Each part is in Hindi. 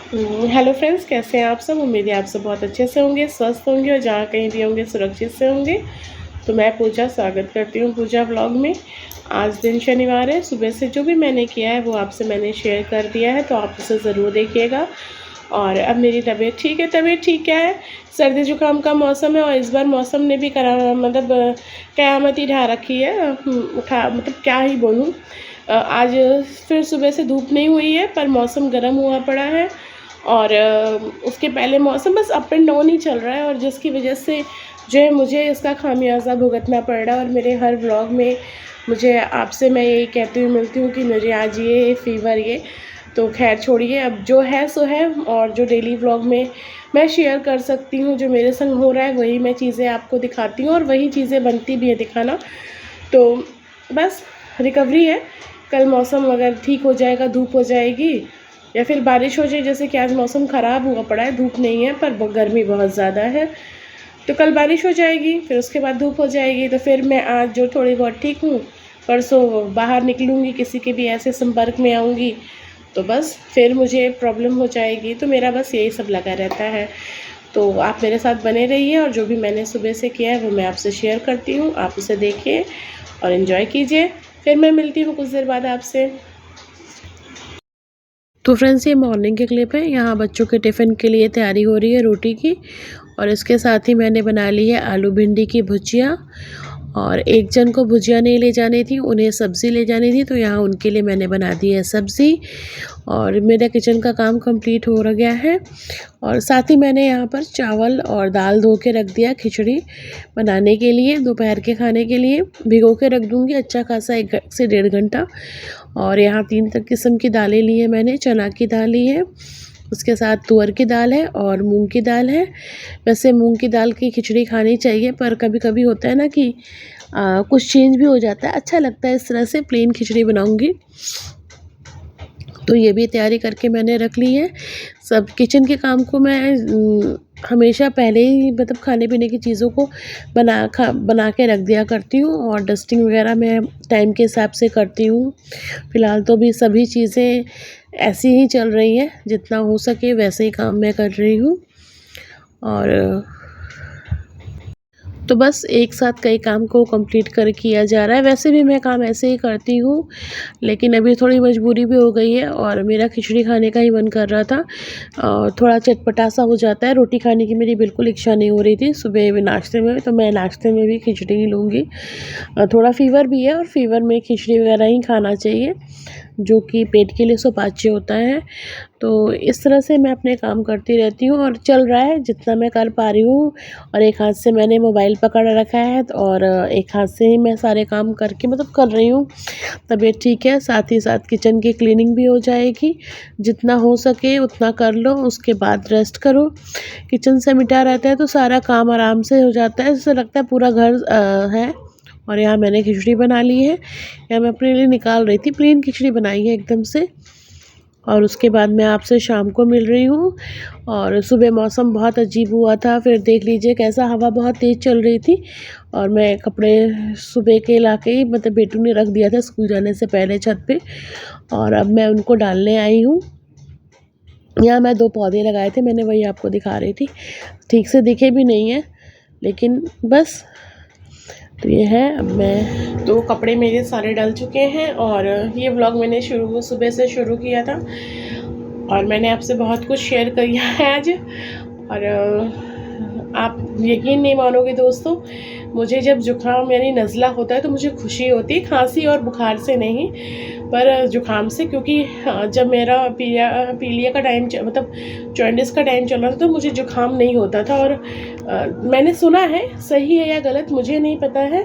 हेलो फ्रेंड्स, कैसे हैं आप सब। उम्मीद है आप सब बहुत अच्छे से होंगे, स्वस्थ होंगे और जहाँ कहीं भी होंगे सुरक्षित से होंगे। तो मैं पूजा स्वागत करती हूँ पूजा व्लॉग में। आज दिन शनिवार है। सुबह से जो भी मैंने किया है वो आपसे मैंने शेयर कर दिया है, तो आप उसे ज़रूर देखिएगा। और अब मेरी तबीयत ठीक है। तबीयत ठीक क्या है, सर्दी जुकाम का मौसम है और इस बार मौसम ने भी करा मतलब क़यामत ही ढा रखी है। उठा मतलब क्या ही बोलूँ। आज फिर सुबह से धूप नहीं हुई है पर मौसम गर्म हुआ पड़ा है। और उसके पहले मौसम बस अप एंड डाउन ही चल रहा है, और जिसकी वजह से जो है मुझे इसका खामियाजा भुगतना पड़ रहा है। और मेरे हर व्लॉग में मुझे आपसे मैं यही कहती हुई मिलती हूँ कि मुझे आज ये फ़ीवर ये तो खैर छोड़िए, अब जो है सो है। और जो डेली व्लॉग में मैं शेयर कर सकती हूँ, जो मेरे संग हो रहा है वही मैं चीज़ें आपको दिखाती हूँ और वही चीज़ें बनती भी है दिखाना। तो बस रिकवरी है। कल मौसम अगर ठीक हो जाएगा, धूप हो जाएगी या फिर बारिश हो जाए, जैसे कि आज मौसम ख़राब हुआ पड़ा है, धूप नहीं है पर गर्मी बहुत ज़्यादा है। तो कल बारिश हो जाएगी, फिर उसके बाद धूप हो जाएगी। तो फिर मैं आज जो थोड़ी बहुत ठीक हूँ, परसों बाहर निकलूँगी, किसी के भी ऐसे संपर्क में आऊँगी तो बस फिर मुझे प्रॉब्लम हो जाएगी। तो मेरा बस यही सब लगा रहता है। तो आप मेरे साथ बने रहिए और जो भी मैंने सुबह से किया है वो मैं आपसे शेयर करती हूँ, आप उसे देखिए और एंजॉय कीजिए। फिर मैं मिलती हूँ कुछ देर बाद आपसे। तो फ्रेंड्स, ये मॉर्निंग के क्लिप है। यहाँ बच्चों के टिफ़िन के लिए तैयारी हो रही है रोटी की, और इसके साथ ही मैंने बना ली है आलू भिंडी की भुजिया। और एक जन को भुजिया नहीं ले जानी थी, उन्हें सब्ज़ी ले जानी थी, तो यहाँ उनके लिए मैंने बना दी है सब्ज़ी। और मेरा किचन का काम कंप्लीट हो गया है। और साथ ही मैंने यहाँ पर चावल और दाल धो के रख दिया खिचड़ी बनाने के लिए, दोपहर के खाने के लिए भिगो के रख दूँगी अच्छा खासा 1 से 1.5 घंटा। और यहाँ 3 किस्म की दालें ली हैं मैंने। चना की दाल ली है, उसके साथ तुअर की दाल है और मूंग की दाल है। वैसे मूंग की दाल की खिचड़ी खानी चाहिए, पर कभी कभी होता है ना कि कुछ चेंज भी हो जाता है, अच्छा लगता है। इस तरह से प्लेन खिचड़ी बनाऊंगी। तो ये भी तैयारी करके मैंने रख ली है। सब किचन के काम को मैं हमेशा पहले ही मतलब खाने पीने की चीज़ों को बना के रख दिया करती हूँ। और डस्टिंग वगैरह मैं टाइम के हिसाब से करती हूँ। फ़िलहाल तो भी सभी चीज़ें ऐसी ही चल रही हैं, जितना हो सके वैसे ही काम मैं कर रही हूँ। और तो बस एक साथ कई काम को कंप्लीट कर किया जा रहा है। वैसे भी मैं काम ऐसे ही करती हूँ, लेकिन अभी थोड़ी मजबूरी भी हो गई है और मेरा खिचड़ी खाने का ही मन कर रहा था। थोड़ा चटपटा सा हो जाता है। रोटी खाने की मेरी बिल्कुल इच्छा नहीं हो रही थी सुबह में नाश्ते में, तो मैं नाश्ते में भी खिचड़ी ही लूँगी। थोड़ा फ़ीवर भी है और फ़ीवर में खिचड़ी वगैरह ही खाना चाहिए, जो कि पेट के लिए सुपाच्य होता है। तो इस तरह से मैं अपने काम करती रहती हूँ और चल रहा है जितना मैं कर पा रही हूँ। और एक हाथ से मैंने मोबाइल पकड़ रखा है और एक हाथ से ही मैं सारे काम करके मतलब कर रही हूँ। तबीयत ठीक है, साथ ही साथ किचन की क्लीनिंग भी हो जाएगी। जितना हो सके उतना कर लो, उसके बाद रेस्ट करो। किचन से मिटा रहता है तो सारा काम आराम से हो जाता है, ऐसा लगता है पूरा घर है। और यहाँ मैंने खिचड़ी बना ली है, यहाँ मैं अपने लिए निकाल रही थी। प्लेन खिचड़ी बनाई है एकदम से। और उसके बाद मैं आपसे शाम को मिल रही हूँ। और सुबह मौसम बहुत अजीब हुआ था, फिर देख लीजिए कैसा, हवा बहुत तेज़ चल रही थी। और मैं कपड़े सुबह के ला के ही मतलब बेटू ने रख दिया था स्कूल जाने से पहले छत पे, और अब मैं उनको डालने आई हूँ। यहाँ मैं 2 पौधे लगाए थे, मैंने वही आपको दिखा रही थी। ठीक से दिखे भी नहीं है, लेकिन बस तो ये है। अब मैं तो कपड़े मेरे सारे डल चुके हैं और ये व्लॉग मैंने सुबह से शुरू किया था और मैंने आपसे बहुत कुछ शेयर किया है आज। और आप यकीन नहीं मानोगे दोस्तों, मुझे जब जुकाम यानी नज़ला होता है तो मुझे खुशी होती है, खांसी और बुखार से नहीं पर जुकाम से। क्योंकि जब मेरा पीलिया का टाइम मतलब जॉन्डिस का टाइम चल रहा था तो मुझे जुकाम नहीं होता था। और मैंने सुना है, सही है या गलत मुझे नहीं पता है,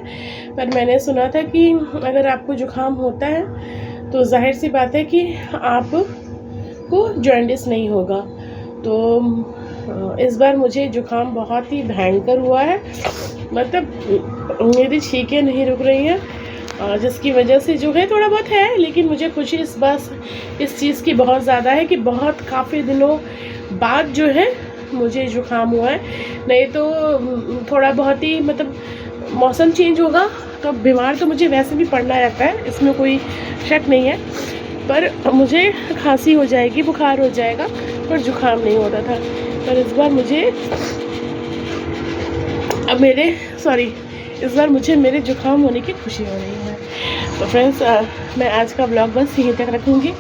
पर मैंने सुना था कि अगर आपको जुकाम होता है तो जाहिर सी बात है कि आपको जॉन्डिस नहीं होगा। तो इस बार मुझे जुकाम बहुत ही भयंकर हुआ है, मतलब मेरी छींकें नहीं रुक रही हैं, जिसकी वजह से जो है थोड़ा बहुत है, लेकिन मुझे खुशी इस चीज़ की बहुत ज़्यादा है कि बहुत काफ़ी दिनों बाद जो है मुझे जुकाम हुआ है। नहीं तो थोड़ा बहुत ही मतलब मौसम चेंज होगा तो बीमार तो मुझे वैसे भी पड़ना रहता है, इसमें कोई शक नहीं है। पर मुझे खांसी हो जाएगी, बुखार हो जाएगा, पर जुकाम नहीं होता था। पर इस बार मुझे मेरे जुकाम होने की खुशी हो रही है। तो फ्रेंड्स, मैं आज का ब्लॉग बस यहीं तक रखूँगी।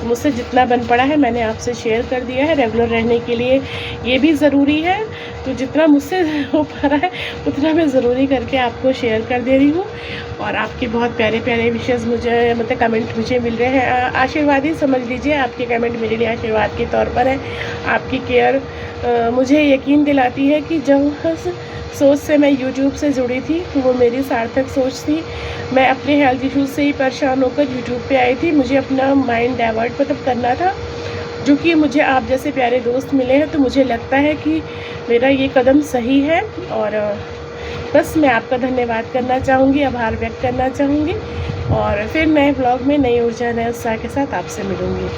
मुझसे जितना बन पड़ा है मैंने आपसे शेयर कर दिया है। रेगुलर रहने के लिए ये भी ज़रूरी है, तो जितना मुझसे हो पा रहा है उतना मैं ज़रूरी करके आपको शेयर कर दे रही हूँ। और आपके बहुत प्यारे प्यारे विशेज़ मुझे मतलब कमेंट मुझे मिल रहे हैं, आशीर्वाद ही समझ लीजिए। आपके कमेंट मेरे लिए आशीर्वाद के तौर पर है। आपकी केयर मुझे यकीन दिलाती है कि जो सोच से मैं यूट्यूब से जुड़ी थी वो मेरी सार्थक सोच थी। मैं अपने हेल्थ इश्यूज़ से ही परेशान होकर यूट्यूब पे आई थी। मुझे अपना माइंड डाइवर्ट मतलब करना था, जो कि मुझे आप जैसे प्यारे दोस्त मिले हैं, तो मुझे लगता है कि मेरा ये कदम सही है। और बस मैं आपका धन्यवाद करना चाहूँगी, आभार व्यक्त करना चाहूँगी। और फिर नए ब्लॉग में नई ऊर्जा, नए उत्साह के साथ आपसे मिलूँगी।